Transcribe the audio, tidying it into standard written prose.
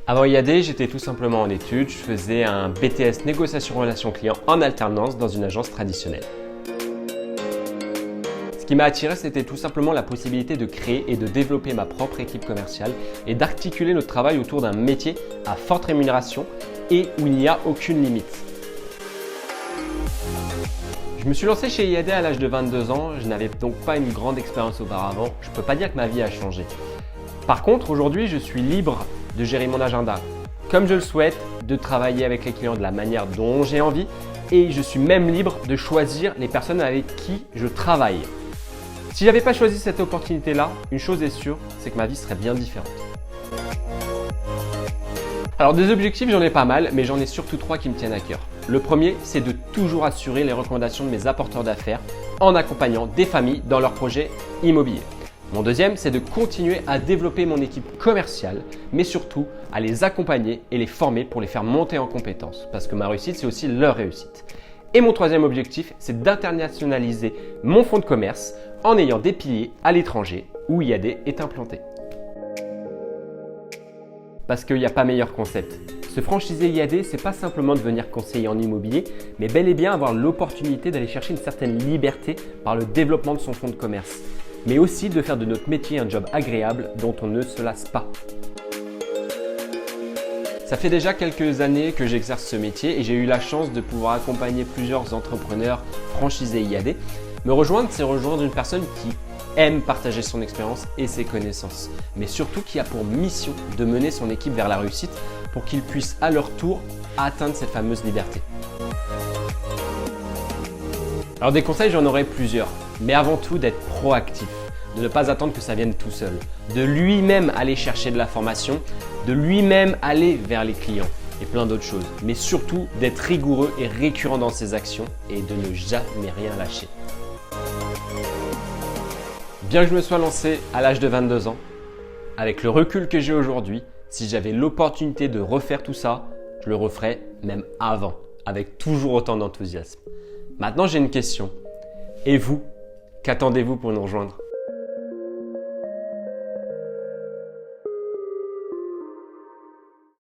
Avant IAD, j'étais tout simplement en études, je faisais un BTS négociation relation client en alternance dans une agence traditionnelle. Ce qui m'a attiré, c'était tout simplement la possibilité de créer et de développer ma propre équipe commerciale et d'articuler notre travail autour d'un métier à forte rémunération et où il n'y a aucune limite. Je me suis lancé chez IAD à l'âge de 22 ans, je n'avais donc pas une grande expérience auparavant, je ne peux pas dire que ma vie a changé. Par contre, aujourd'hui, je suis libre de gérer mon agenda comme je le souhaite, de travailler avec les clients de la manière dont j'ai envie et je suis même libre de choisir les personnes avec qui je travaille. Si je n'avais pas choisi cette opportunité-là, une chose est sûre, c'est que ma vie serait bien différente. Alors des objectifs, j'en ai pas mal, mais j'en ai surtout 3 qui me tiennent à cœur. Le premier, c'est de toujours assurer les recommandations de mes apporteurs d'affaires en accompagnant des familles dans leurs projets immobiliers. Mon deuxième, c'est de continuer à développer mon équipe commerciale, mais surtout à les accompagner et les former pour les faire monter en compétences, parce que ma réussite, c'est aussi leur réussite. Et mon troisième objectif, c'est d'internationaliser mon fonds de commerce en ayant des piliers à l'étranger où IAD est implanté. Parce qu'il n'y a pas meilleur concept. Se franchiser IAD, c'est pas simplement devenir conseiller en immobilier, mais bel et bien avoir l'opportunité d'aller chercher une certaine liberté par le développement de son fonds de commerce, mais aussi de faire de notre métier un job agréable dont on ne se lasse pas. Ça fait déjà quelques années que j'exerce ce métier et j'ai eu la chance de pouvoir accompagner plusieurs entrepreneurs franchisés IAD. Me rejoindre, c'est rejoindre une personne qui aime partager son expérience et ses connaissances, mais surtout qui a pour mission de mener son équipe vers la réussite pour qu'ils puissent à leur tour atteindre cette fameuse liberté. Alors des conseils, j'en aurai plusieurs, mais avant tout d'être proactif, de ne pas attendre que ça vienne tout seul, de lui-même aller chercher de la formation, de lui-même aller vers les clients et plein d'autres choses, mais surtout d'être rigoureux et récurrent dans ses actions et de ne jamais rien lâcher. Bien que je me sois lancé à l'âge de 22 ans, avec le recul que j'ai aujourd'hui, si j'avais l'opportunité de refaire tout ça, je le referais même avant, avec toujours autant d'enthousiasme. Maintenant, j'ai une question. Et vous, qu'attendez-vous pour nous rejoindre ?